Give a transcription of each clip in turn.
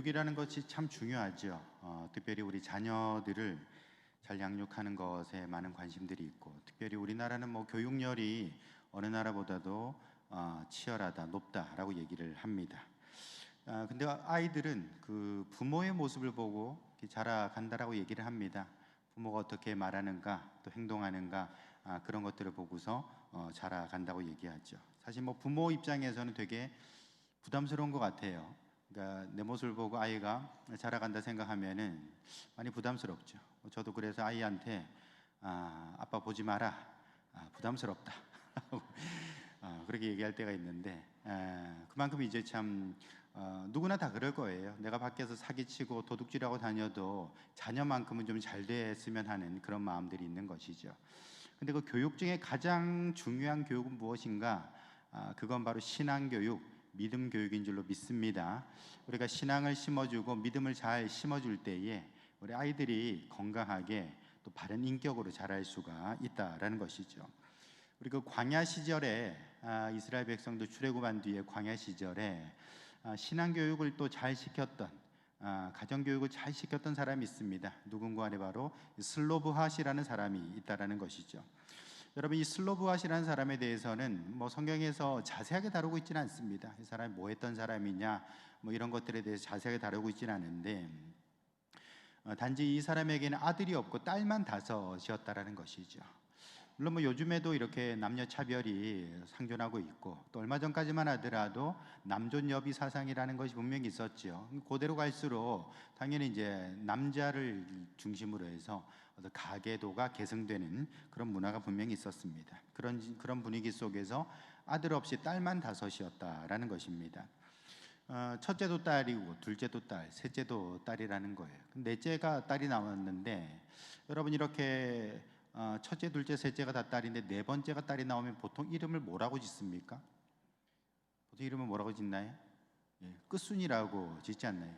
교육이라는 것이 참 중요하죠. 특별히 우리 자녀들을 잘 양육하는 것에 많은 관심들이 있고, 특별히 우리나라는 뭐 교육열이 어느 나라보다도 치열하다, 높다라고 얘기를 합니다. 근데 아이들은 그 부모의 모습을 보고 이렇게 자라간다라고 얘기를 합니다. 부모가 어떻게 말하는가, 또 행동하는가, 그런 것들을 보고서 자라간다고 얘기하죠. 사실 뭐 부모 입장에서는 되게 부담스러운 것 같아요. 그러니까 내 모습을 보고 아이가 자라간다 생각하면은 많이 부담스럽죠. 저도 그래서 아이한테 아빠 보지 마라, 부담스럽다 그렇게 얘기할 때가 있는데, 그만큼 이제 참 누구나 다 그럴 거예요. 내가 밖에서 사기치고 도둑질하고 다녀도 자녀만큼은 좀 잘 됐으면 하는 그런 마음들이 있는 것이죠. 근데 그 교육 중에 가장 중요한 교육은 무엇인가? 그건 바로 신앙교육, 믿음 교육인 줄로 믿습니다. 우리가 신앙을 심어주고 믿음을 잘 심어줄 때에 우리 아이들이 건강하게 또 바른 인격으로 자랄 수가 있다라는 것이죠. 우리 그 광야 시절에 이스라엘 백성들 출애굽한 뒤에 광야 시절에 신앙 교육을 또 잘 시켰던, 가정 교육을 잘 시켰던 사람이 있습니다. 누군가 하니 바로 슬로브핫이라는 사람이 있다라는 것이죠. 여러분, 이 슬로브핫이라는 사람에 대해서는 뭐 성경에서 자세하게 다루고 있지는 않습니다. 이 사람이 뭐 했던 사람이냐, 뭐 이런 것들에 대해서 자세하게 다루고 있지는 않은데, 단지 이 사람에게는 아들이 없고 딸만 다섯이었다라는 것이죠. 물론 뭐 요즘에도 이렇게 남녀 차별이 상존하고 있고, 또 얼마 전까지만 하더라도 남존 여비 사상이라는 것이 분명히 있었죠. 그대로 갈수록 당연히 이제 남자를 중심으로 해서 어떤 가계도가 계승되는 그런 문화가 분명히 있었습니다. 그런 분위기 속에서 아들 없이 딸만 다섯이었다라는 것입니다. 첫째도 딸이고 둘째도 딸, 셋째도 딸이라는 거예요. 넷째가 딸이 나왔는데, 여러분 이렇게 첫째, 둘째, 셋째가 다 딸인데 네 번째가 딸이 나오면 보통 이름을 뭐라고 짓습니까? 보통 이름을 뭐라고 짓나요? 예, 끝순이라고 짓지 않나요?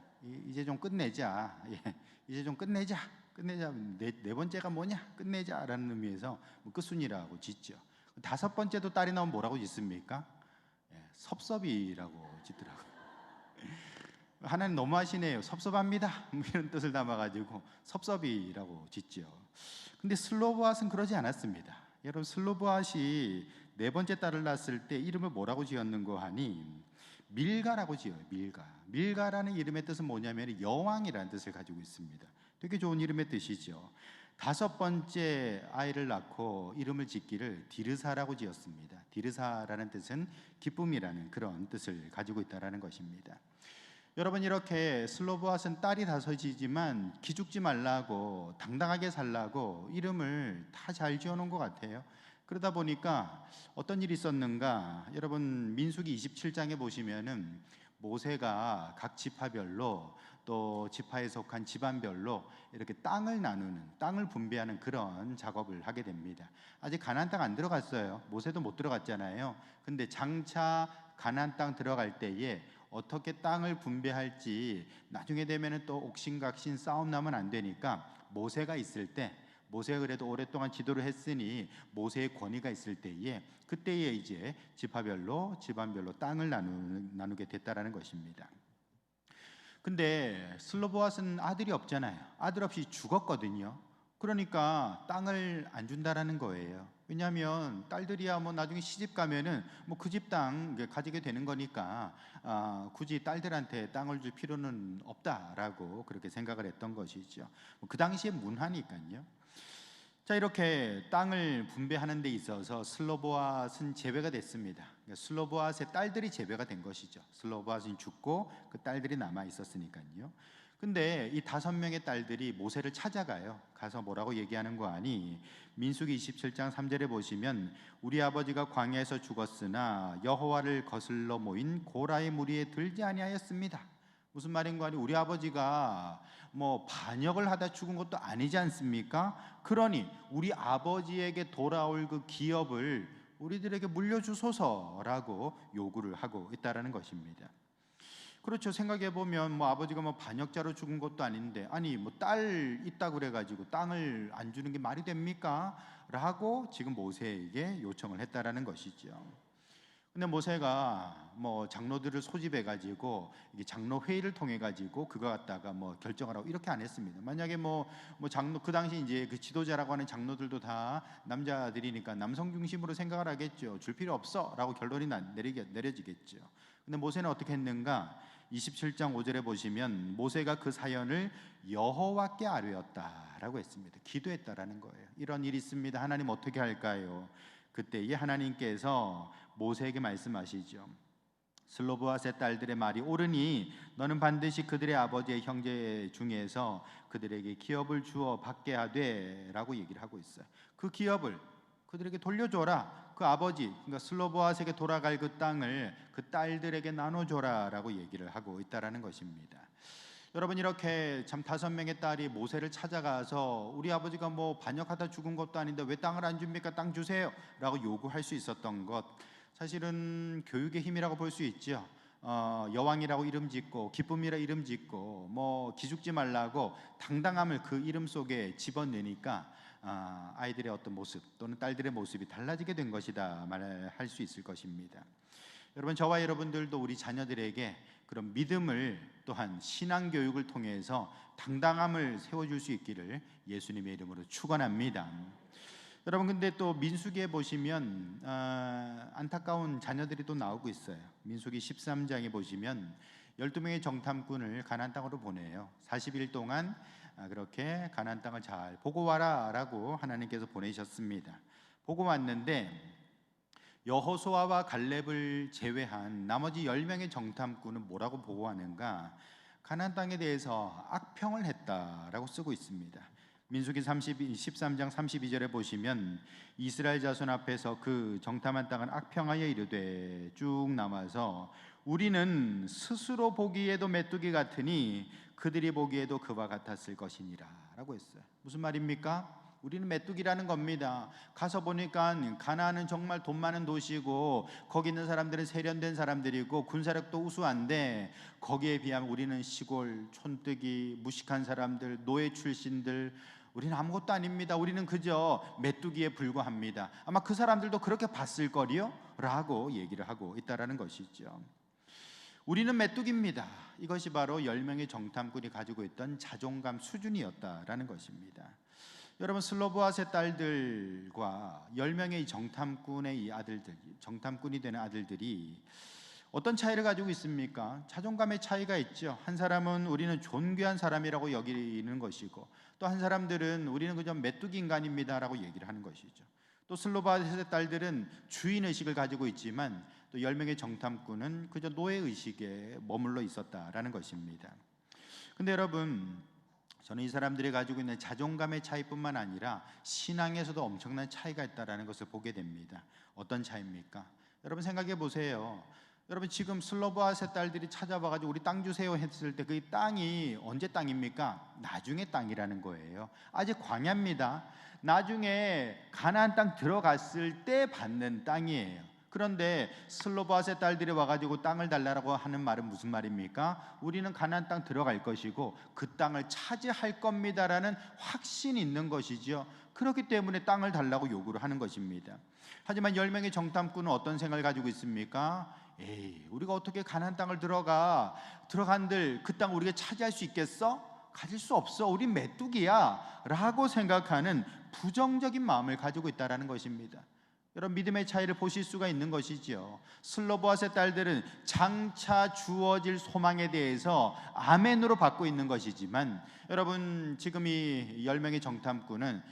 이제 좀 끝내자. 예, 이제 좀 끝내자. 네 번째가 뭐냐? 끝내자라는 의미에서 뭐 끝순이라고 짓죠. 다섯 번째도 딸이 나오면 뭐라고 짓습니까? 예, 섭섭이라고 짓더라고요. 하나님 너무하시네요. 섭섭합니다. 뭐 이런 뜻을 담아가지고 섭섭이라고 짓죠. 근데 슬로브핫은 그러지 않았습니다. 여러분, 슬로브핫이 네 번째 딸을 낳았을 때 이름을 뭐라고 지었는고 하니 밀가라고 지어요. 밀가라는 이름의 뜻은 뭐냐면 여왕이라는 뜻을 가지고 있습니다. 되게 좋은 이름의 뜻이죠. 다섯 번째 아이를 낳고 이름을 짓기를 디르사라고 지었습니다. 디르사라는 뜻은 기쁨이라는 그런 뜻을 가지고 있다는 것입니다. 여러분, 이렇게 슬로브핫은 딸이 다섯이지만 기죽지 말라고 당당하게 살라고 이름을 다 잘 지어놓은 것 같아요. 그러다 보니까 어떤 일이 있었는가? 여러분, 민수기 27장에 보시면은 모세가 각 지파별로 또 지파에 속한 집안별로 이렇게 땅을 나누는, 땅을 분배하는 그런 작업을 하게 됩니다. 아직 가나안 땅 안 들어갔어요. 모세도 못 들어갔잖아요. 근데 장차 가나안 땅 들어갈 때에 어떻게 땅을 분배할지 나중에 되면은 또 옥신각신 싸움 나면 안 되니까 모세가 있을 때, 모세가 그래도 오랫동안 지도를 했으니 모세의 권위가 있을 때에 그때에 이제 지파별로 집안별로 땅을 나누게 됐다라는 것입니다. 근데 슬로보앗은 아들이 없잖아요. 아들 없이 죽었거든요. 그러니까 땅을 안 준다라는 거예요. 왜냐하면 딸들이야 뭐 나중에 시집 가면은 뭐 그 집 땅 가지게 되는 거니까 굳이 딸들한테 땅을 줄 필요는 없다라고 그렇게 생각을 했던 것이죠. 그 당시에 문화니까요. 자, 이렇게 땅을 분배하는 데 있어서 슬로보앗은 제외가 됐습니다. 그러니까 슬로보앗의 딸들이 제외가 된 것이죠. 슬로보앗은 죽고 그 딸들이 남아 있었으니까요. 근데 이 5명의 딸들이 모세를 찾아가요. 가서 뭐라고 얘기하는 거 아니? 민수기 27장 3절에 보시면 우리 아버지가 광야에서 죽었으나 여호와를 거슬러 모인 고라의 무리에 들지 아니하였습니다. 무슨 말인가 하니 우리 아버지가 뭐 반역을 하다 죽은 것도 아니지 않습니까? 그러니 우리 아버지에게 돌아올 그 기업을 우리들에게 물려주소서라고 요구를 하고 있다라는 것입니다. 그렇죠. 생각해 보면 뭐 아버지가 뭐 반역자로 죽은 것도 아닌데, 아니 뭐 딸 있다 그래가지고 땅을 안 주는 게 말이 됩니까? 라고 지금 모세에게 요청을 했다라는 것이죠. 근데 모세가 뭐 장로들을 소집해 가지고 이게 장로 회의를 통해 가지고 그거 갖다가 뭐 결정을 하고 이렇게 안 했습니다. 만약에 뭐 장로 그 당시 이제 그 지도자라고 하는 장로들도 다 남자들이니까 남성 중심으로 생각을 하겠죠. 줄 필요 없어라고 결론이 내려지겠죠. 근데 모세는 어떻게 했는가? 27장 5절에 보시면 모세가 그 사연을 여호와께 아뢰었다라고 했습니다. 기도했다라는 거예요. 이런 일이 있습니다. 하나님 어떻게 할까요? 그때에 하나님께서 모세에게 말씀하시죠. 슬로브앗의 딸들의 말이 옳으니 너는 반드시 그들의 아버지의 형제 중에서 그들에게 기업을 주어 받게 하되 라고 얘기를 하고 있어요. 그 기업을 그들에게 돌려줘라. 그 아버지, 그러니까 슬로브앗에게 돌아갈 그 땅을 그 딸들에게 나눠줘라 라고 얘기를 하고 있다라는 것입니다. 여러분, 이렇게 참 5명의 딸이 모세를 찾아가서 우리 아버지가 뭐 반역하다 죽은 것도 아닌데 왜 땅을 안 줍니까? 땅 주세요 라고 요구할 수 있었던 것, 사실은 교육의 힘이라고 볼 수 있죠. 여왕이라고 이름 짓고 기쁨이라 이름 짓고 뭐 기죽지 말라고 당당함을 그 이름 속에 집어넣으니까 아이들의 어떤 모습 또는 딸들의 모습이 달라지게 된 것이다 말할 수 있을 것입니다. 여러분, 저와 여러분들도 우리 자녀들에게 그런 믿음을 또한 신앙 교육을 통해서 당당함을 세워줄 수 있기를 예수님의 이름으로 축원합니다. 여러분, 근데 또 민수기에 보시면 안타까운 자녀들이 또 나오고 있어요. 민수기 13장에 보시면 12명의 정탐꾼을 가나안 땅으로 보내요. 40일 동안 그렇게 가나안 땅을 잘 보고 와라 라고 하나님께서 보내셨습니다. 보고 왔는데 여호수아와 갈렙을 제외한 나머지 10명의 정탐꾼은 뭐라고 보고하는가? 가나안 땅에 대해서 악평을 했다라고 쓰고 있습니다. 민수기 13장 32절에 보시면 이스라엘 자손 앞에서 그 정탐한 땅은 악평하여 이르되 쭉 남아서 우리는 스스로 보기에도 메뚜기 같으니 그들이 보기에도 그와 같았을 것이니라 라고 했어요. 무슨 말입니까? 우리는 메뚜기라는 겁니다. 가서 보니까 가나안은 정말 돈 많은 도시고 거기 있는 사람들은 세련된 사람들이고 군사력도 우수한데 거기에 비하면 우리는 시골 촌뜨기 무식한 사람들, 노예 출신들, 우리는 아무것도 아닙니다. 우리는 그저 메뚜기에 불과합니다. 아마 그 사람들도 그렇게 봤을 거리요? 라고 얘기를 하고 있다라는 것이죠. 우리는 메뚜기입니다. 이것이 바로 10명의 정탐꾼이 가지고 있던 자존감 수준이었다라는 것입니다. 여러분, 슬로브앗의 딸들과 10명의 정탐꾼의 이 아들들, 정탐꾼이 되는 아들들이 어떤 차이를 가지고 있습니까? 자존감의 차이가 있죠. 한 사람은 우리는 존귀한 사람이라고 여기는 것이고, 또 한 사람들은 우리는 그저 메뚜기 인간입니다라고 얘기를 하는 것이죠. 또 슬로브앗의 딸들은 주인의식을 가지고 있지만 또 10명의 정탐꾼은 그저 노예의식에 머물러 있었다라는 것입니다. 근데 여러분, 저는 이 사람들이 가지고 있는 자존감의 차이뿐만 아니라 신앙에서도 엄청난 차이가 있다는 것을 보게 됩니다. 어떤 차이입니까? 여러분, 생각해 보세요. 여러분, 지금 슬로브앗의 딸들이 찾아와가지고 우리 땅 주세요 했을 때 그 땅이 언제 땅입니까? 나중에 땅이라는 거예요. 아직 광야입니다. 나중에 가나안 땅 들어갔을 때 받는 땅이에요. 그런데 슬로브앗의 딸들이 와가지고 땅을 달라고 하는 말은 무슨 말입니까? 우리는 가나안 땅 들어갈 것이고 그 땅을 차지할 겁니다라는 확신이 있는 것이죠. 그렇기 때문에 땅을 달라고 요구를 하는 것입니다. 하지만 10명의 정탐꾼은 어떤 생각을 가지고 있습니까? 에이, 우리가 어떻게 가나안 땅을 들어간들 그 땅 우리가 차지할 수 있겠어? 가질 수 없어. 우린 메뚜기야 라고 생각하는 부정적인 마음을 가지고 있다는 것입니다. 여러분, 믿음의 차이를 보실 수가 있는 것이죠. 슬로브앗의 딸들은 장차 주어질 소망에 대해서 아멘으로 받고 있는 것이지만, 여러분, 지금 이 10명의 정탐꾼은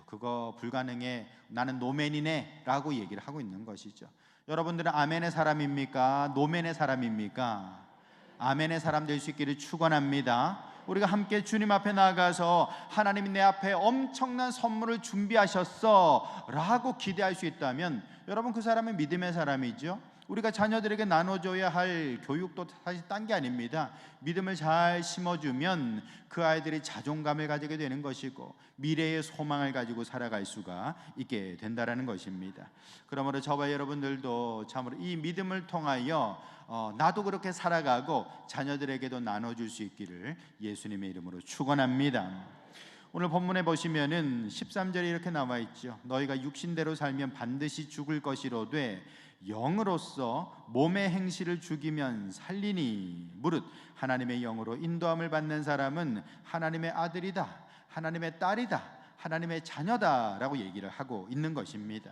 그거 불가능해, 나는 노맨이네 라고 얘기를 하고 있는 것이죠. 여러분들은 아멘의 사람입니까? 노맨의 사람입니까? 아멘의 사람 될 수 있기를 축원합니다. 우리가 함께 주님 앞에 나아가서 하나님이 내 앞에 엄청난 선물을 준비하셨어 라고 기대할 수 있다면, 여러분, 그 사람은 믿음의 사람이죠. 우리가 자녀들에게 나눠줘야 할 교육도 사실 딴 게 아닙니다. 믿음을 잘 심어주면 그 아이들이 자존감을 가지게 되는 것이고 미래의 소망을 가지고 살아갈 수가 있게 된다는 것입니다. 그러므로 저와 여러분들도 참으로 이 믿음을 통하여 나도 그렇게 살아가고 자녀들에게도 나눠줄 수 있기를 예수님의 이름으로 축원합니다. 오늘 본문에 보시면은 13절에 이렇게 나와 있죠. 너희가 육신대로 살면 반드시 죽을 것이로되 영으로서 몸의 행실을 죽이면 살리니 무릇 하나님의 영으로 인도함을 받는 사람은 하나님의 아들이다, 하나님의 딸이다, 하나님의 자녀다라고 얘기를 하고 있는 것입니다.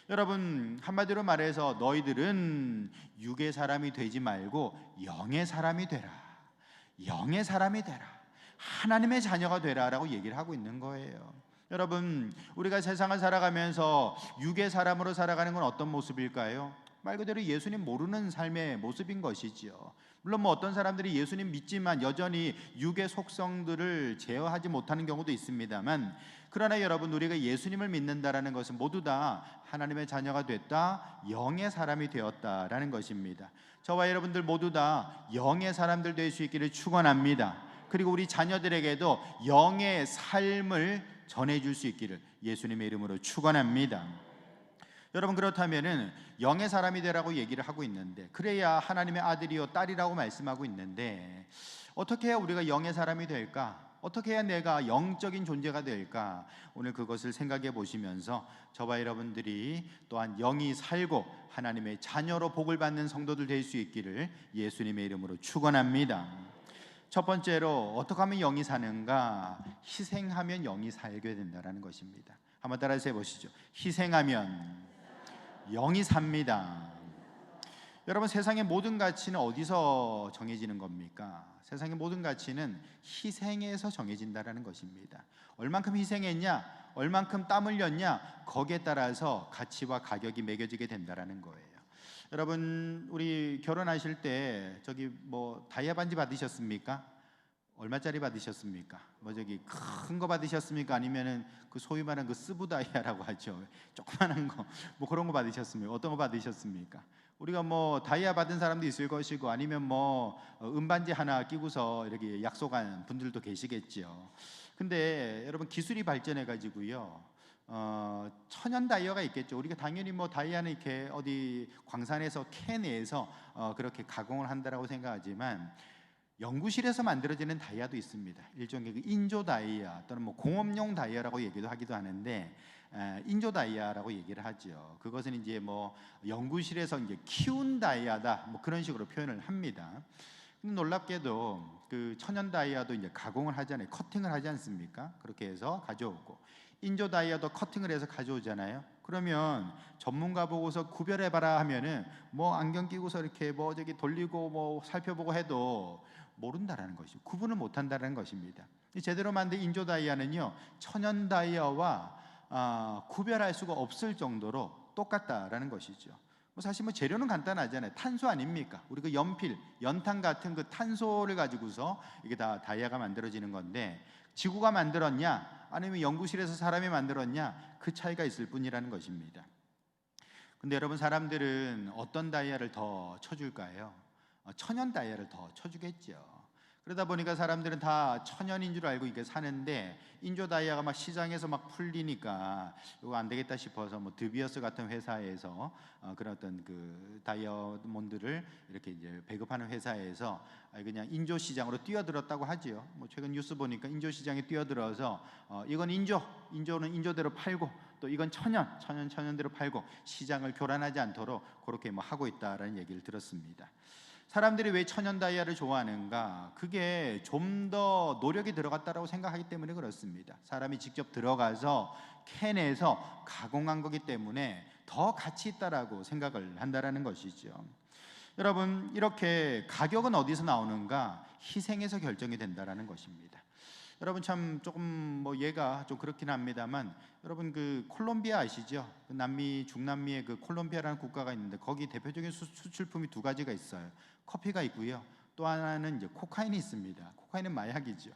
여러분, 한마디로 말해서 너희들은 육의 사람이 되지 말고 영의 사람이 되라, 영의 사람이 되라, 하나님의 자녀가 되라라고 얘기를 하고 있는 거예요. 여러분, 우리가 세상을 살아가면서 육의 사람으로 살아가는 건 어떤 모습일까요? 말 그대로 예수님 모르는 삶의 모습인 것이지요. 물론 어떤 사람들이 예수님 믿지만 여전히 육의 속성들을 제어하지 못하는 경우도 있습니다만, 그러나 여러분, 우리가 예수님을 믿는다라는 것은 모두 다 하나님의 자녀가 됐다, 영의 사람이 되었다라는 것입니다. 저와 여러분들 모두 다 영의 사람들 될 수 있기를 축원합니다. 그리고 우리 자녀들에게도 영의 삶을 전해줄 수 있기를 예수님의 이름으로 축원합니다. 여러분, 그렇다면은 영의 사람이 되라고 얘기를 하고 있는데, 그래야 하나님의 아들이요 딸이라고 말씀하고 있는데, 어떻게 해야 우리가 영의 사람이 될까? 어떻게 해야 내가 영적인 존재가 될까? 오늘 그것을 생각해 보시면서 저와 여러분들이 또한 영이 살고 하나님의 자녀로 복을 받는 성도들 될 수 있기를 예수님의 이름으로 축원합니다. 첫 번째로 어떻게 하면 영이 사는가? 희생하면 영이 살게 된다는 것입니다. 한번 따라서 해보시죠. 희생하면 영이 삽니다. 여러분, 세상의 모든 가치는 어디서 정해지는 겁니까? 세상의 모든 가치는 희생에서 정해진다는 것입니다. 얼만큼 희생했냐, 얼만큼 땀 흘렸냐, 거기에 따라서 가치와 가격이 매겨지게 된다는 거예요. 여러분, 우리 결혼하실 때 저기 다이아 반지 받으셨습니까? 얼마짜리 받으셨습니까? 저기 큰 거 받으셨습니까? 아니면은 그 소위 말하는 그 스부 다이아라고 하죠. 조그만한 거, 그런 거 받으셨습니까? 어떤 거 받으셨습니까? 우리가 다이아 받은 사람도 있을 것이고, 아니면 은반지 하나 끼고서 이렇게 약속한 분들도 계시겠죠. 근데 여러분, 기술이 발전해 가지고요, 천연 다이아가 있겠죠. 우리가 당연히 다이아는 이렇게 어디 광산에서 캐내서 그렇게 가공을 한다라고 생각하지만, 연구실에서 만들어지는 다이아도 있습니다. 일종의 그 인조 다이아 또는 공업용 다이아라고 얘기도 하기도 하는데, 인조 다이아라고 얘기를 하죠. 그것은 이제 연구실에서 이제 키운 다이아다, 그런 식으로 표현을 합니다. 근데 놀랍게도 그 천연 다이아도 이제 가공을 하잖아요. 커팅을 하지 않습니까? 그렇게 해서 가져오고, 인조 다이아도 커팅을 해서 가져오잖아요. 그러면 전문가 보고서 구별해봐라 하면은 안경 끼고서 이렇게 저기 돌리고 살펴보고 해도 모른다라는 것이, 구분을 못한다는 것입니다. 제대로 만든 인조 다이아는요, 천연 다이아와 구별할 수가 없을 정도로 똑같다라는 것이죠. 사실 재료는 간단하잖아요. 탄소 아닙니까? 우리 그 연필, 연탄 같은 그 탄소를 가지고서 이게 다 다이아가 만들어지는 건데, 지구가 만들었냐 아니면 연구실에서 사람이 만들었냐, 그 차이가 있을 뿐이라는 것입니다. 근데 여러분, 사람들은 어떤 다이아를 더 쳐줄까요? 천연 다이아를 더 쳐주겠죠. 그러다 보니까 사람들은 다 천연인 줄 알고 이게 사는데, 인조 다이아가 시장에서 풀리니까 이거 안 되겠다 싶어서 드비어스 같은 회사에서 그런 어떤 그 다이아몬드를 이렇게 이제 배급하는 회사에서 그냥 인조 시장으로 뛰어들었다고 하지요. 최근 뉴스 보니까 인조 시장에 뛰어들어서 이건 인조는 인조대로 팔고, 또 이건 천연대로 팔고, 시장을 교란하지 않도록 그렇게 하고 있다라는 얘기를 들었습니다. 사람들이 왜 천연 다이아를 좋아하는가? 그게 좀 더 노력이 들어갔다라고 생각하기 때문에 그렇습니다. 사람이 직접 들어가서 캐내서 가공한 거기 때문에 더 가치 있다라고 생각을 한다라는 것이죠. 여러분, 이렇게 가격은 어디서 나오는가? 희생에서 결정이 된다라는 것입니다. 여러분, 참 조금 얘가 좀 그렇긴 합니다만, 여러분 그 콜롬비아 아시죠? 그 남미, 중남미의 그 콜롬비아라는 국가가 있는데, 거기 대표적인 수출품이 두 가지가 있어요. 커피가 있고요, 또 하나는 이제 코카인이 있습니다. 코카인은 마약이죠.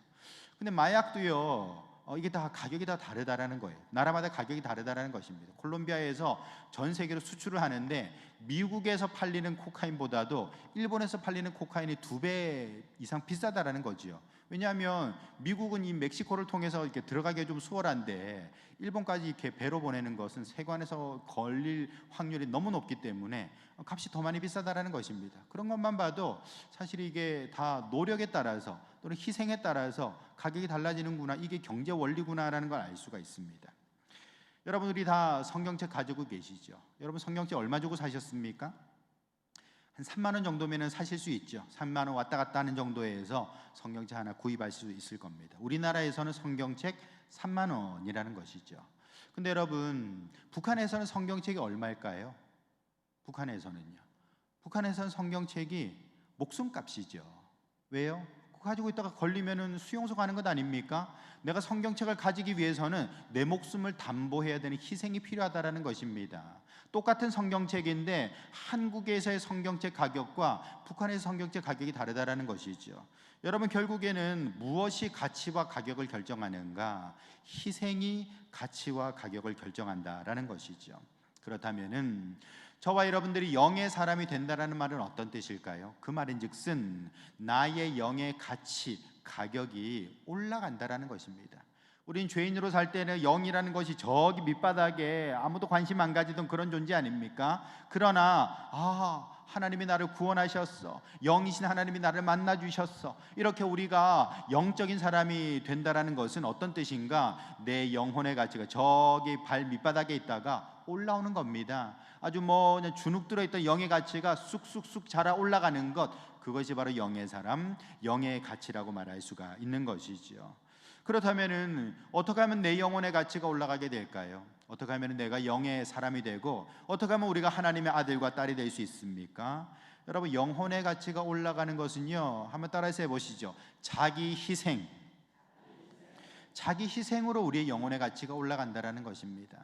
근데 마약도요, 이게 다 가격이 다 다르다라는 거예요. 나라마다 가격이 다르다라는 것입니다. 콜롬비아에서 전 세계로 수출을 하는데, 미국에서 팔리는 코카인보다도 일본에서 팔리는 코카인이 2배 이상 비싸다라는 거지요. 왜냐하면 미국은 이 멕시코를 통해서 이렇게 들어가기가 좀 수월한데, 일본까지 이렇게 배로 보내는 것은 세관에서 걸릴 확률이 너무 높기 때문에 값이 더 많이 비싸다라는 것입니다. 그런 것만 봐도 사실 이게 다 노력에 따라서 또는 희생에 따라서 가격이 달라지는구나, 이게 경제 원리구나라는 걸 알 수가 있습니다. 여러분 우리 다 성경책 가지고 계시죠? 여러분 성경책 얼마 주고 사셨습니까? 한 3만 원 정도면 사실 수 있죠. 3만 원 왔다 갔다 하는 정도에서 성경책 하나 구입할 수 있을 겁니다. 우리나라에서는 성경책 3만 원이라는 것이죠. 근데 여러분 북한에서는 성경책이 얼마일까요? 북한에서는 성경책이 목숨값이죠. 왜요? 가지고 있다가 걸리면은 수용소 가는 것 아닙니까? 내가 성경책을 가지기 위해서는 내 목숨을 담보해야 되는 희생이 필요하다라는 것입니다. 똑같은 성경책인데 한국에서의 성경책 가격과 북한의 성경책 가격이 다르다라는 것이죠. 여러분 결국에는 무엇이 가치와 가격을 결정하는가? 희생이 가치와 가격을 결정한다라는 것이죠. 그렇다면은 저와 여러분들이 영의 사람이 된다라는 말은 어떤 뜻일까요? 그 말인즉슨 나의 영의 가치, 가격이 올라간다라는 것입니다. 우린 죄인으로 살 때는 영이라는 것이 저기 밑바닥에 아무도 관심 안 가지던 그런 존재 아닙니까? 그러나 하나님이 나를 구원하셨어, 영이신 하나님이 나를 만나 주셨어, 이렇게 우리가 영적인 사람이 된다라는 것은 어떤 뜻인가? 내 영혼의 가치가 저기 발 밑바닥에 있다가 올라오는 겁니다. 아주 그냥 주눅 들어있던 영의 가치가 쑥쑥쑥 자라 올라가는 것, 그것이 바로 영의 사람, 영의 가치라고 말할 수가 있는 것이죠. 그렇다면은 어떻게 하면 내 영혼의 가치가 올라가게 될까요? 어떻게 하면 내가 영의 사람이 되고 어떻게 하면 우리가 하나님의 아들과 딸이 될 수 있습니까? 여러분 영혼의 가치가 올라가는 것은요, 한번 따라서 해보시죠. 자기 희생으로 우리의 영혼의 가치가 올라간다라는 것입니다.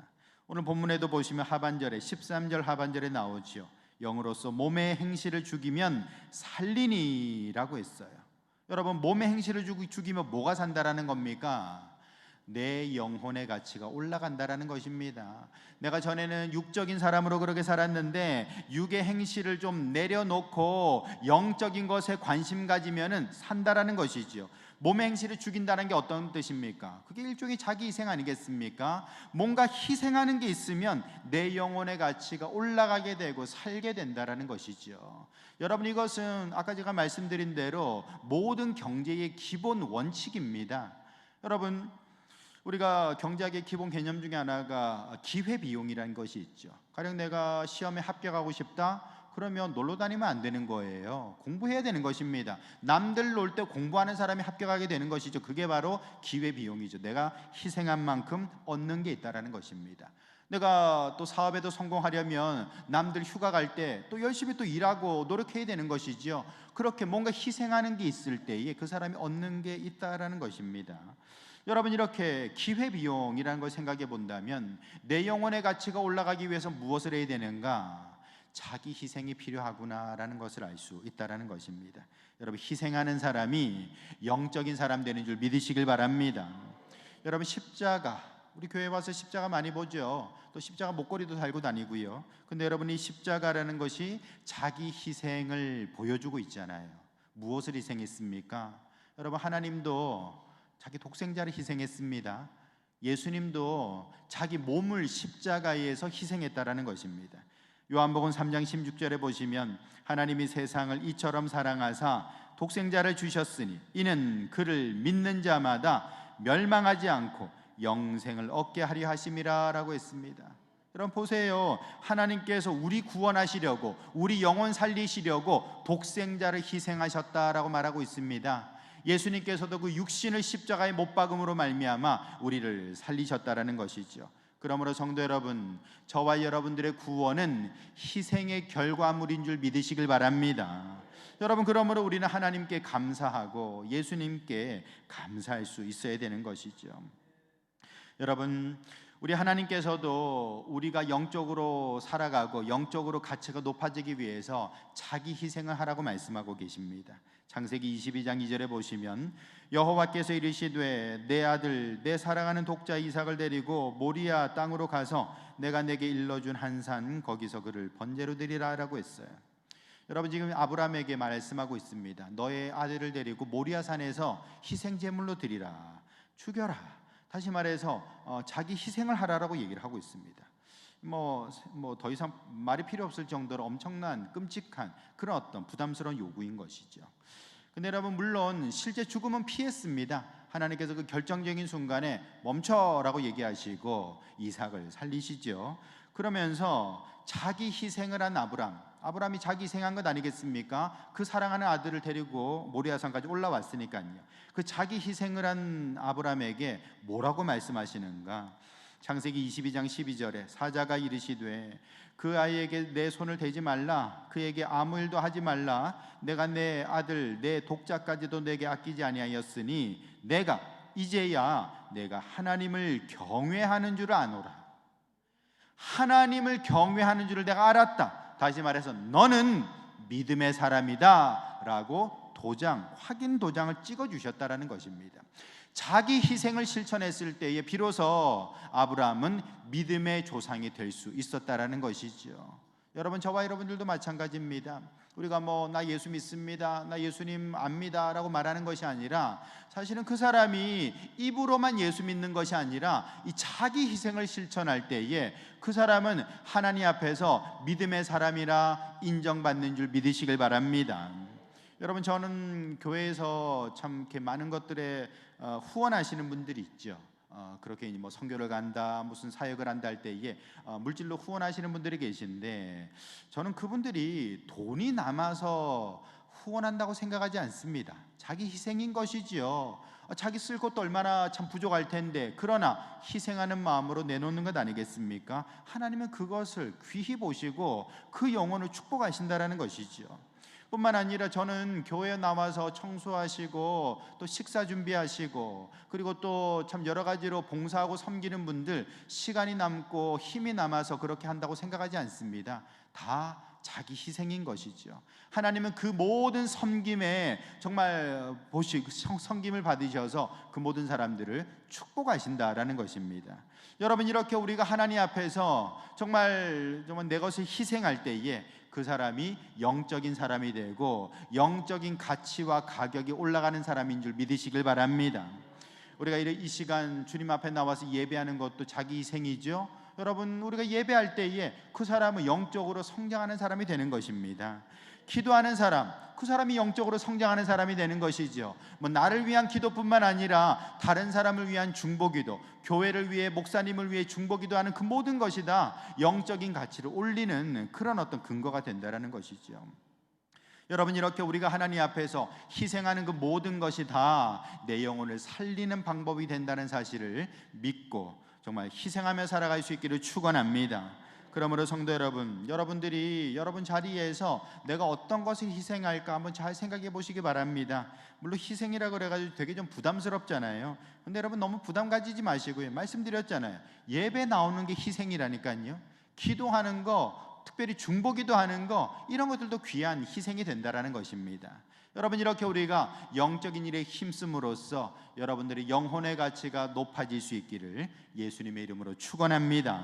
오늘 본문에도 보시면 하반절에 13절 하반절에 나오죠. 영으로서 몸의 행실을 죽이면 살리니라고 했어요. 여러분 몸의 행실을 죽이면 뭐가 산다라는 겁니까? 내 영혼의 가치가 올라간다라는 것입니다. 내가 전에는 육적인 사람으로 그렇게 살았는데 육의 행실을 좀 내려놓고 영적인 것에 관심 가지면은 산다라는 것이지요. 몸의 행실을 죽인다는 게 어떤 뜻입니까? 그게 일종의 자기 희생 아니겠습니까? 뭔가 희생하는 게 있으면 내 영혼의 가치가 올라가게 되고 살게 된다라는 것이죠. 여러분 이것은 아까 제가 말씀드린 대로 모든 경제의 기본 원칙입니다. 여러분 우리가 경제학의 기본 개념 중에 하나가 기회비용이라는 것이 있죠. 가령 내가 시험에 합격하고 싶다, 그러면 놀러 다니면 안 되는 거예요. 공부해야 되는 것입니다. 남들 놀 때 공부하는 사람이 합격하게 되는 것이죠. 그게 바로 기회비용이죠. 내가 희생한 만큼 얻는 게 있다는 것입니다. 내가 또 사업에도 성공하려면 남들 휴가 갈 때 또 열심히 또 일하고 노력해야 되는 것이죠. 그렇게 뭔가 희생하는 게 있을 때에 그 사람이 얻는 게 있다는 것입니다. 여러분 이렇게 기회비용이라는 걸 생각해 본다면 내 영혼의 가치가 올라가기 위해서 무엇을 해야 되는가? 자기 희생이 필요하구나라는 것을 알 수 있다는 것입니다. 여러분 희생하는 사람이 영적인 사람 되는 줄 믿으시길 바랍니다. 여러분 십자가, 우리 교회 와서 십자가 많이 보죠. 또 십자가 목걸이도 달고 다니고요. 근데 여러분 이 십자가라는 것이 자기 희생을 보여주고 있잖아요. 무엇을 희생했습니까? 여러분 하나님도 자기 독생자를 희생했습니다. 예수님도 자기 몸을 십자가에서 희생했다라는 것입니다. 요한복음 3장 16절에 보시면 하나님이 세상을 이처럼 사랑하사 독생자를 주셨으니 이는 그를 믿는 자마다 멸망하지 않고 영생을 얻게 하려 하심이라 라고 했습니다. 여러분 보세요. 하나님께서 우리 구원하시려고, 우리 영혼 살리시려고 독생자를 희생하셨다라고 말하고 있습니다. 예수님께서도 그 육신을 십자가에 못 박음으로 말미암아 우리를 살리셨다라는 것이죠. 그러므로 성도 여러분, 저와 여러분들의 구원은 희생의 결과물인 줄 믿으시길 바랍니다. 여러분 그러므로 우리는 하나님께 감사하고 예수님께 감사할 수 있어야 되는 것이죠. 여러분 우리 하나님께서도 우리가 영적으로 살아가고 영적으로 가치가 높아지기 위해서 자기 희생을 하라고 말씀하고 계십니다. 창세기 22장 2절에 보시면 여호와께서 이르시되 내 아들 내 사랑하는 독자 이삭을 데리고 모리아 땅으로 가서 내가 내게 일러준 한 산 거기서 그를 번제로 드리라 라고 했어요. 여러분 지금 아브라함에게 말씀하고 있습니다. 너의 아들을 데리고 모리아 산에서 희생 제물로 드리라, 죽여라. 다시 말해서 자기 희생을 하라라고 얘기를 하고 있습니다. 더 이상 말이 필요 없을 정도로 엄청난 끔찍한 그런 어떤 부담스러운 요구인 것이죠. 근데 여러분 물론 실제 죽음은 피했습니다. 하나님께서 그 결정적인 순간에 멈춰라고 얘기하시고 이삭을 살리시죠. 그러면서 자기 희생을 한 아브라함이 자기 희생한 것 아니겠습니까? 그 사랑하는 아들을 데리고 모리아산까지 올라왔으니까요. 그 자기 희생을 한 아브라함에게 뭐라고 말씀하시는가? 창세기 22장 12절에 사자가 이르시되 그 아이에게 내 손을 대지 말라, 그에게 아무 일도 하지 말라. 내가 내 아들 내 독자까지도 내게 아끼지 아니하였으니 내가 이제야 내가 하나님을 경외하는 줄을 아노라. 하나님을 경외하는 줄을 내가 알았다. 다시 말해서 너는 믿음의 사람이다 라고 확인 도장을 찍어주셨다라는 것입니다. 자기 희생을 실천했을 때에 비로소 아브라함은 믿음의 조상이 될 수 있었다라는 것이죠. 여러분, 저와 여러분들도 마찬가지입니다. 우리가 나 예수 믿습니다, 나 예수님 압니다 라고 말하는 것이 아니라 사실은 그 사람이 입으로만 예수 믿는 것이 아니라 이 자기 희생을 실천할 때에 그 사람은 하나님 앞에서 믿음의 사람이라 인정받는 줄 믿으시길 바랍니다. 여러분, 저는 교회에서 참 이렇게 많은 것들에 후원하시는 분들이 있죠. 그렇게 선교를 간다, 무슨 사역을 한다 할 때에 물질로 후원하시는 분들이 계신데 저는 그분들이 돈이 남아서 후원한다고 생각하지 않습니다. 자기 희생인 것이지요. 자기 쓸 것도 얼마나 참 부족할 텐데 그러나 희생하는 마음으로 내놓는 것 아니겠습니까? 하나님은 그것을 귀히 보시고 그 영혼을 축복하신다라는 것이지요. 뿐만 아니라 저는 교회에 나와서 청소하시고 또 식사 준비하시고 그리고 또 참 여러 가지로 봉사하고 섬기는 분들 시간이 남고 힘이 남아서 그렇게 한다고 생각하지 않습니다. 다 자기 희생인 것이죠. 하나님은 그 모든 섬김에 정말 섬김을 받으셔서 그 모든 사람들을 축복하신다라는 것입니다. 여러분, 이렇게 우리가 하나님 앞에서 정말 내 것을 희생할 때에 그 사람이 영적인 사람이 되고 영적인 가치와 가격이 올라가는 사람인 줄 믿으시길 바랍니다. 우리가 이 시간 주님 앞에 나와서 예배하는 것도 자기 희생이죠. 여러분, 우리가 예배할 때에 그 사람은 영적으로 성장하는 사람이 되는 것입니다. 기도하는 사람, 그 사람이 영적으로 성장하는 사람이 되는 것이죠. 나를 위한 기도뿐만 아니라 다른 사람을 위한 중보기도, 교회를 위해 목사님을 위해 중보기도하는 그 모든 것이 다 영적인 가치를 올리는 그런 어떤 근거가 된다라는 것이죠. 여러분, 이렇게 우리가 하나님 앞에서 희생하는 그 모든 것이 다 내 영혼을 살리는 방법이 된다는 사실을 믿고 정말 희생하며 살아갈 수 있기를 축원합니다. 그러므로 성도 여러분, 여러분들이 여러분 자리에서 내가 어떤 것을 희생할까 한번 잘 생각해 보시기 바랍니다. 물론 희생이라고 그래가지고 되게 좀 부담스럽잖아요. 근데 여러분, 너무 부담 가지지 마시고요. 말씀드렸잖아요. 예배 나오는 게 희생이라니까요. 기도하는 거, 특별히 중보기도 하는 거, 이런 것들도 귀한 희생이 된다라는 것입니다. 여러분, 이렇게 우리가 영적인 일에 힘씀으로써 여러분들의 영혼의 가치가 높아질 수 있기를 예수님의 이름으로 축원합니다.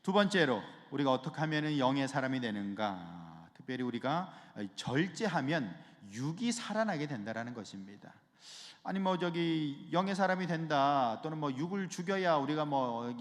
두 번째로 우리가 어떻게 하면 영의 사람이 되는가? 특별히 우리가 절제하면 육이 살아나게 된다라는 것입니다. 아니 영의 사람이 된다 또는 육을 죽여야 우리가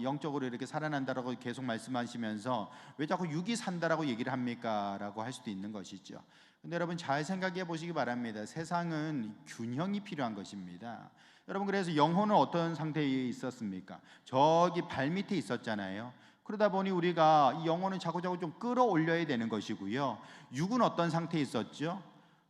영적으로 이렇게 살아난다라고 계속 말씀하시면서 왜 자꾸 육이 산다라고 얘기를 합니까? 라고 할 수도 있는 것이죠. 근데 여러분, 잘 생각해 보시기 바랍니다. 세상은 균형이 필요한 것입니다. 여러분, 그래서 영혼은 어떤 상태에 있었습니까? 저기 발 밑에 있었잖아요. 그러다 보니 우리가 이 영혼은 자꾸자꾸 좀 끌어올려야 되는 것이고요. 육은 어떤 상태에 있었죠?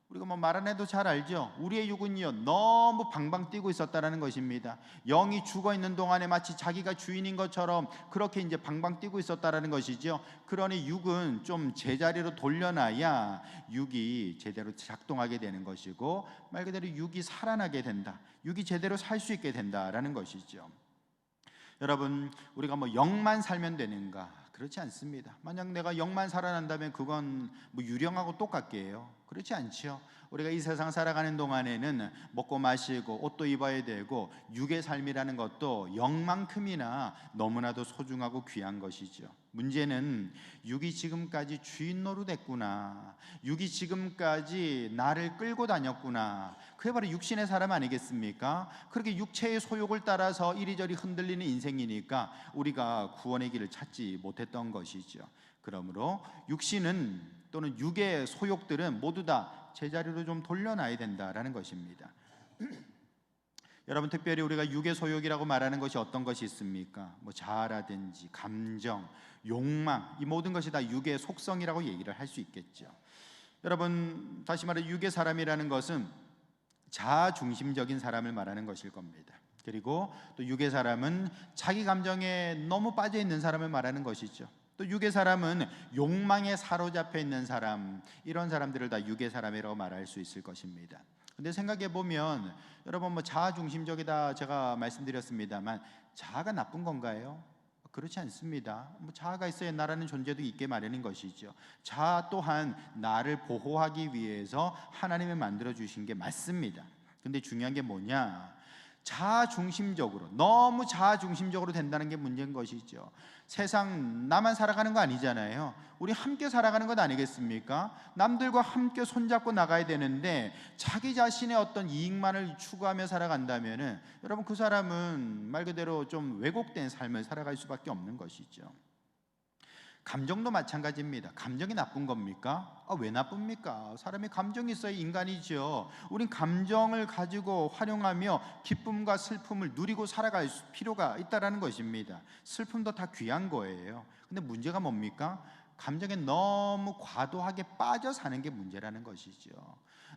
우리가 말 안 해도 잘 알죠. 우리의 육은요, 너무 방방 뛰고 있었다라는 것입니다. 영이 죽어 있는 동안에 마치 자기가 주인인 것처럼 그렇게 이제 방방 뛰고 있었다라는 것이죠. 그러니 육은 좀 제자리로 돌려놔야 육이 제대로 작동하게 되는 것이고, 말 그대로 육이 살아나게 된다, 육이 제대로 살 수 있게 된다라는 것이죠. 여러분, 우리가 영만 살면 되는가? 그렇지 않습니다. 만약 내가 영만 살아난다면 그건 유령하고 똑같게요. 그렇지 않죠. 우리가 이 세상 살아가는 동안에는 먹고 마시고 옷도 입어야 되고 육의 삶이라는 것도 영만큼이나 너무나도 소중하고 귀한 것이죠. 문제는 육이 지금까지 주인 노릇했구나, 육이 지금까지 나를 끌고 다녔구나, 그게 바로 육신의 사람 아니겠습니까? 그렇게 육체의 소욕을 따라서 이리저리 흔들리는 인생이니까 우리가 구원의 길을 찾지 못했던 것이죠. 그러므로 육신은 또는 육의 소욕들은 모두 다 제자리로 좀 돌려놔야 된다라는 것입니다. 여러분, 특별히 우리가 육의 소욕이라고 말하는 것이 어떤 것이 있습니까? 뭐 자아라든지 감정, 욕망, 이 모든 것이 다 육의 속성이라고 얘기를 할 수 있겠죠. 여러분, 다시 말해 육의 사람이라는 것은 자아 중심적인 사람을 말하는 것일 겁니다. 그리고 또 육의 사람은 자기 감정에 너무 빠져 있는 사람을 말하는 것이죠. 또 육의 사람은 욕망에 사로잡혀 있는 사람, 이런 사람들을 다 육의 사람이라고 말할 수 있을 것입니다. 근데 생각해 보면 여러분, 뭐 자아 중심적이다 제가 말씀드렸습니다만, 자아가 나쁜 건가요? 그렇지 않습니다. 뭐 자아가 있어야 나라는 존재도 있게 마련인 것이죠. 자아 또한 나를 보호하기 위해서 하나님이 만들어 주신 게 맞습니다. 근데 중요한 게 뭐냐? 자아 중심적으로, 너무 자아 중심적으로 된다는 게 문제인 것이죠. 세상 나만 살아가는 거 아니잖아요. 우리 함께 살아가는 것 아니겠습니까? 남들과 함께 손잡고 나가야 되는데 자기 자신의 어떤 이익만을 추구하며 살아간다면은 여러분, 그 사람은 말 그대로 좀 왜곡된 삶을 살아갈 수밖에 없는 것이죠. 감정도 마찬가지입니다. 감정이 나쁜 겁니까? 왜 나쁩니까? 사람이 감정이 있어야 인간이죠. 우린 감정을 가지고 활용하며 기쁨과 슬픔을 누리고 살아갈 필요가 있다는 것입니다. 슬픔도 다 귀한 거예요. 근데 문제가 뭡니까? 감정에 너무 과도하게 빠져 사는 게 문제라는 것이죠.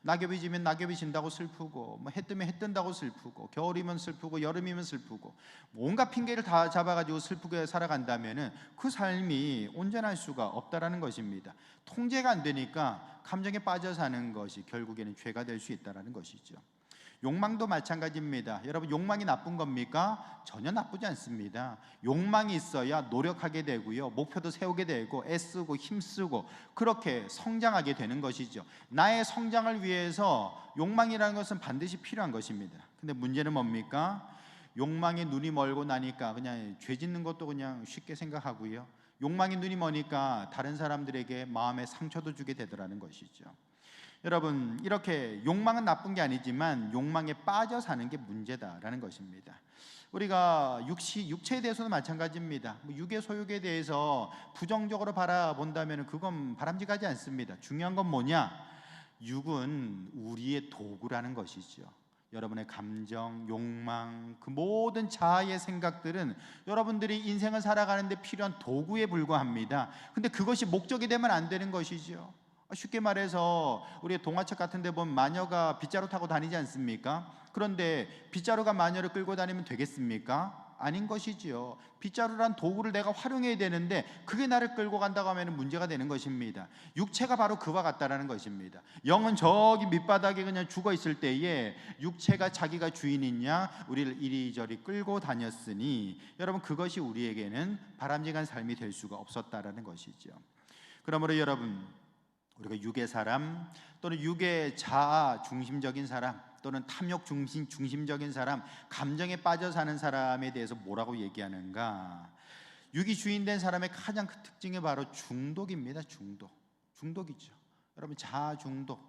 낙엽이 지면 낙엽이 진다고 슬프고, 뭐 해 뜨면 해 뜬다고 슬프고, 겨울이면 슬프고, 여름이면 슬프고, 온갖 핑계를 다 잡아가지고 슬프게 살아간다면은 그 삶이 온전할 수가 없다라는 것입니다. 통제가 안 되니까 감정에 빠져 사는 것이 결국에는 죄가 될 수 있다라는 것이죠. 욕망도 마찬가지입니다. 여러분, 욕망이 나쁜 겁니까? 전혀 나쁘지 않습니다. 욕망이 있어야 노력하게 되고요, 목표도 세우게 되고 애쓰고 힘쓰고 그렇게 성장하게 되는 것이죠. 나의 성장을 위해서 욕망이라는 것은 반드시 필요한 것입니다. 근데 문제는 뭡니까? 욕망에 눈이 멀고 나니까 그냥 죄 짓는 것도 그냥 쉽게 생각하고요, 욕망에 눈이 머니까 다른 사람들에게 마음에 상처도 주게 되더라는 것이죠. 여러분, 이렇게 욕망은 나쁜 게 아니지만 욕망에 빠져 사는 게 문제다라는 것입니다. 우리가 육체에 대해서도 마찬가지입니다. 육의 소욕에 대해서 부정적으로 바라본다면 그건 바람직하지 않습니다. 중요한 건 뭐냐? 육은 우리의 도구라는 것이죠. 여러분의 감정, 욕망, 그 모든 자아의 생각들은 여러분들이 인생을 살아가는데 필요한 도구에 불과합니다. 근데 그것이 목적이 되면 안 되는 것이죠. 쉽게 말해서 우리 동화책 같은 데 보면 마녀가 빗자루 타고 다니지 않습니까? 그런데 빗자루가 마녀를 끌고 다니면 되겠습니까? 아닌 것이지요. 빗자루란 도구를 내가 활용해야 되는데 그게 나를 끌고 간다고 하면 문제가 되는 것입니다. 육체가 바로 그와 같다라는 것입니다. 영은 저기 밑바닥에 그냥 죽어 있을 때에 육체가 자기가 주인이냐 우리를 이리저리 끌고 다녔으니 여러분, 그것이 우리에게는 바람직한 삶이 될 수가 없었다라는 것이죠. 그러므로 여러분, 우리가 육의 사람 또는 육의 자아 중심적인 사람 또는 탐욕 중심적인 사람, 감정에 빠져 사는 사람에 대해서 뭐라고 얘기하는가? 육이 주인된 사람의 가장 큰 특징이 바로 중독입니다. 중독이죠. 여러분, 자아 중독,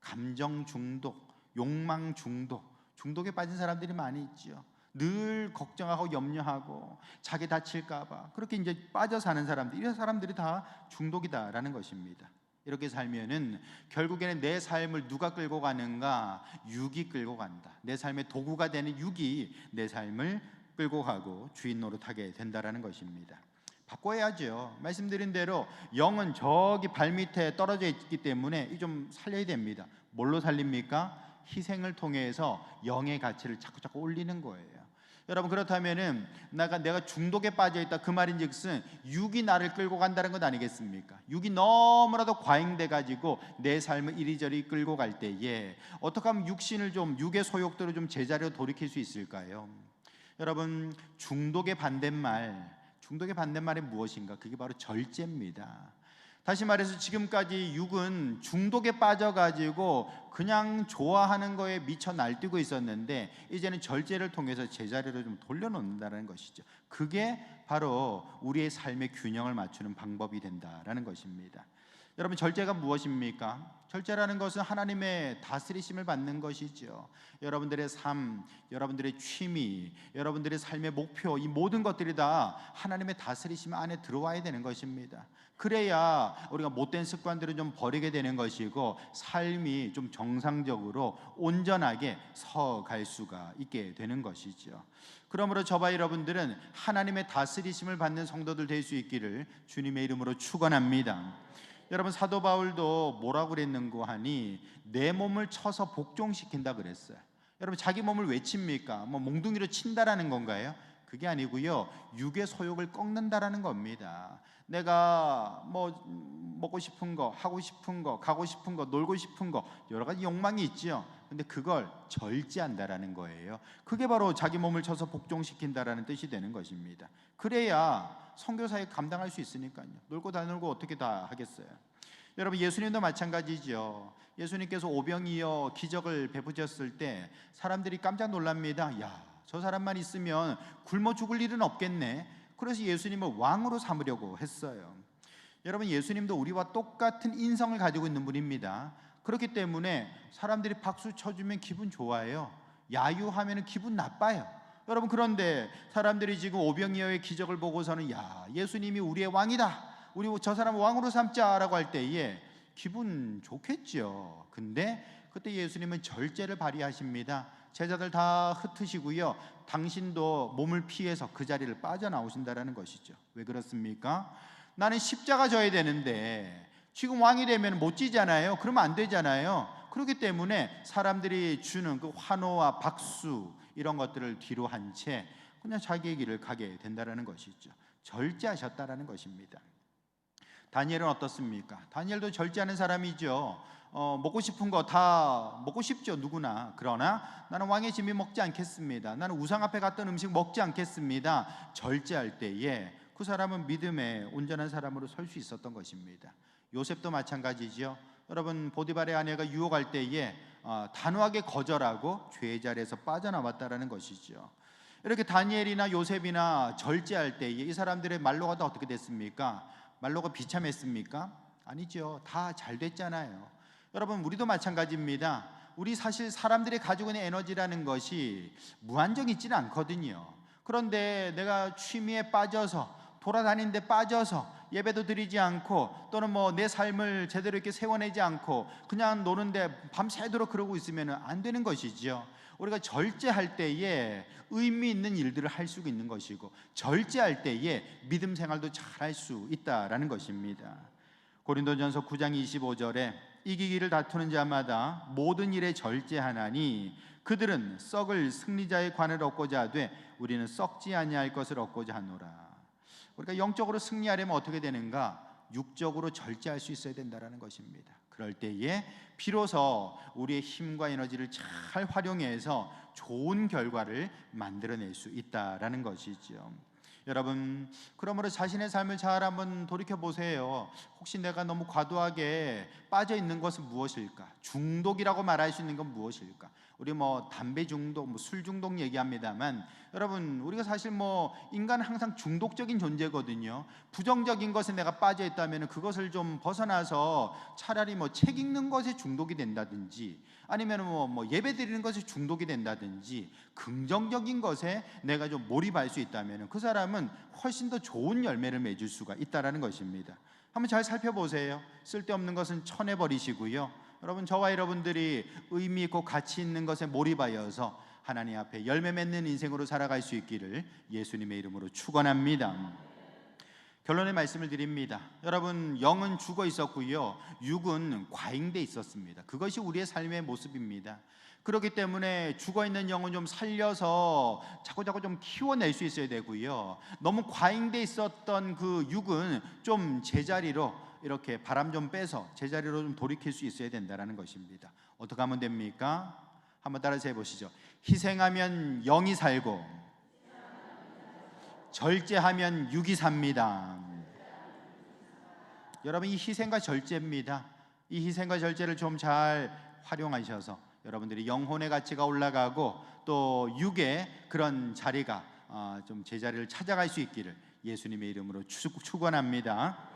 감정 중독, 욕망 중독, 중독에 빠진 사람들이 많이 있죠. 늘 걱정하고 염려하고 자기 다칠까 봐 그렇게 이제 빠져 사는 사람들, 이런 사람들이 다 중독이다라는 것입니다. 이렇게 살면은 결국에는 내 삶을 누가 끌고 가는가? 육이 끌고 간다. 내 삶의 도구가 되는 육이 내 삶을 끌고 가고 주인 노릇하게 된다라는 것입니다. 바꿔야죠. 말씀드린 대로 영은 저기 발밑에 떨어져 있기 때문에 이 좀 살려야 됩니다. 뭘로 살립니까? 희생을 통해서 영의 가치를 자꾸 올리는 거예요. 여러분, 그렇다면은 내가 중독에 빠져 있다, 그 말인즉슨 육이 나를 끌고 간다는 것 아니겠습니까? 육이 너무나도 과잉돼 가지고 내 삶을 이리저리 끌고 갈 때에 어떻게 하면 육의 소욕들을 좀 제자리로 돌이킬 수 있을까요? 여러분, 중독의 반대말이 무엇인가? 그게 바로 절제입니다. 다시 말해서 지금까지 육은 중독에 빠져가지고 그냥 좋아하는 거에 미쳐 날뛰고 있었는데 이제는 절제를 통해서 제자리로 좀 돌려놓는다는 것이죠. 그게 바로 우리의 삶의 균형을 맞추는 방법이 된다라는 것입니다. 여러분, 절제가 무엇입니까? 절제라는 것은 하나님의 다스리심을 받는 것이죠. 여러분들의 삶, 여러분들의 취미, 여러분들의 삶의 목표, 이 모든 것들이 다 하나님의 다스리심 안에 들어와야 되는 것입니다. 그래야 우리가 못된 습관들을 좀 버리게 되는 것이고 삶이 좀 정상적으로 온전하게 서갈 수가 있게 되는 것이죠. 그러므로 저와 여러분들은 하나님의 다스리심을 받는 성도들 될 수 있기를 주님의 이름으로 축원합니다. 여러분, 사도 바울도 뭐라고 그랬는고 하니 내 몸을 쳐서 복종시킨다 그랬어요. 여러분, 자기 몸을 왜 칩니까? 뭐 몽둥이로 친다라는 건가요? 그게 아니고요, 육의 소욕을 꺾는다라는 겁니다. 내가 뭐 먹고 싶은 거, 하고 싶은 거, 가고 싶은 거, 놀고 싶은 거, 여러 가지 욕망이 있죠. 근데 그걸 절제한다라는 거예요. 그게 바로 자기 몸을 쳐서 복종시킨다라는 뜻이 되는 것입니다. 그래야 선교사에 감당할 수 있으니까요. 놀고 다 놀고 어떻게 다 하겠어요. 여러분, 예수님도 마찬가지죠. 예수님께서 오병이어 기적을 베푸셨을 때 사람들이 깜짝 놀랍니다. 야, 저 사람만 있으면 굶어 죽을 일은 없겠네. 그래서 예수님을 왕으로 삼으려고 했어요. 여러분, 예수님도 우리와 똑같은 인성을 가지고 있는 분입니다. 그렇기 때문에 사람들이 박수 쳐주면 기분 좋아요. 야유하면 기분 나빠요. 여러분, 그런데 사람들이 지금 오병이어의 기적을 보고서는 야, 예수님이 우리의 왕이다, 우리 저 사람 왕으로 삼자라고 할 때에 기분 좋겠죠. 근데 그때 예수님은 절제를 발휘하십니다. 제자들 다 흩으시고요, 당신도 몸을 피해서 그 자리를 빠져나오신다라는 것이죠. 왜 그렇습니까? 나는 십자가 져야 되는데 지금 왕이 되면 못 지잖아요. 그러면 안 되잖아요. 그렇기 때문에 사람들이 주는 그 환호와 박수 이런 것들을 뒤로 한 채 그냥 자기의 길을 가게 된다라는 것이죠. 절제하셨다라는 것입니다. 다니엘은 어떻습니까? 다니엘도 절제하는 사람이죠. 먹고 싶은 거 다 먹고 싶죠, 누구나. 그러나 나는 왕의 짐이 먹지 않겠습니다. 나는 우상 앞에 갔던 음식 먹지 않겠습니다. 절제할 때에 그 사람은 믿음의 온전한 사람으로 설 수 있었던 것입니다. 요셉도 마찬가지죠. 여러분, 보디발의 아내가 유혹할 때에 단호하게 거절하고 죄의 자리에서 빠져나왔다라는 것이죠. 이렇게 다니엘이나 요셉이나 절제할 때에 이 사람들의 말로가 다 어떻게 됐습니까? 말로가 비참했습니까? 아니죠. 다 잘 됐잖아요. 여러분, 우리도 마찬가지입니다. 우리 사실 사람들이 가지고 있는 에너지라는 것이 무한정 있지는 않거든요. 그런데 내가 취미에 빠져서, 돌아다니는 데 빠져서 예배도 드리지 않고 또는 뭐 내 삶을 제대로 이렇게 세워내지 않고 그냥 노는데 밤새도록 그러고 있으면 안 되는 것이죠. 우리가 절제할 때에 의미 있는 일들을 할 수 있는 것이고, 절제할 때에 믿음 생활도 잘 할 수 있다라는 것입니다. 고린도전서 9장 25절에 이기기를 다투는 자마다 모든 일에 절제하나니 그들은 썩을 승리자의 관을 얻고자 하되 우리는 썩지 아니할 것을 얻고자 하노라. 우리가 영적으로 승리하려면 어떻게 되는가? 육적으로 절제할 수 있어야 된다는 것입니다. 그럴 때에 비로소 우리의 힘과 에너지를 잘 활용해서 좋은 결과를 만들어낼 수 있다라는 것이죠. 여러분, 그러므로 자신의 삶을 잘 한번 돌이켜보세요. 혹시 내가 너무 과도하게 빠져 있는 것은 무엇일까? 중독이라고 말할 수 있는 건 무엇일까? 우리 뭐 담배 중독, 술 중독 얘기합니다만, 여러분, 우리가 사실 뭐 인간은 항상 중독적인 존재거든요. 부정적인 것에 내가 빠져 있다면 그것을 좀 벗어나서 차라리 뭐 책 읽는 것에 중독이 된다든지, 아니면 뭐 예배 드리는 것에 중독이 된다든지, 긍정적인 것에 내가 좀 몰입할 수 있다면 그 사람은 훨씬 더 좋은 열매를 맺을 수가 있다라는 것입니다. 한번 잘 살펴보세요. 쓸데없는 것은 쳐내버리시고요. 여러분, 저와 여러분들이 의미 있고 가치 있는 것에 몰입하여서 하나님 앞에 열매 맺는 인생으로 살아갈 수 있기를 예수님의 이름으로 축원합니다. 결론의 말씀을 드립니다. 여러분, 영은 죽어 있었고요, 육은 과잉돼 있었습니다. 그것이 우리의 삶의 모습입니다. 그렇기 때문에 죽어있는 영은 좀 살려서 자꾸자꾸 좀 키워낼 수 있어야 되고요, 너무 과잉돼 있었던 그 육은 좀 제자리로 이렇게 바람 좀 빼서 제자리로 좀 돌이킬 수 있어야 된다는 것입니다. 어떻게 하면 됩니까? 한번 따라서 해보시죠. 희생하면 영이 살고 절제하면 육이 삽니다. 여러분, 이 희생과 절제입니다. 이 희생과 절제를 좀 잘 활용하셔서 여러분들이 영혼의 가치가 올라가고 또 육의 그런 자리가 좀 제자리를 찾아갈 수 있기를 예수님의 이름으로 축원합니다.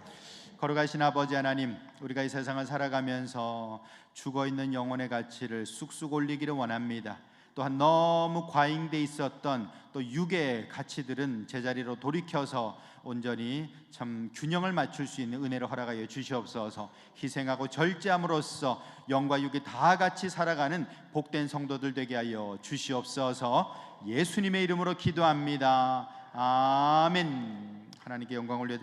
거룩하신 아버지 하나님, 우리가 이 세상을 살아가면서 죽어있는 영혼의 가치를 쑥쑥 올리기를 원합니다. 또한 너무 과잉돼 있었던 또 육의 가치들은 제자리로 돌이켜서 온전히 참 균형을 맞출 수 있는 은혜를 허락하여 주시옵소서. 희생하고 절제함으로써 영과 육이 다 같이 살아가는 복된 성도들 되게 하여 주시옵소서. 예수님의 이름으로 기도합니다. 아멘. 하나님께 영광 올려드립니다.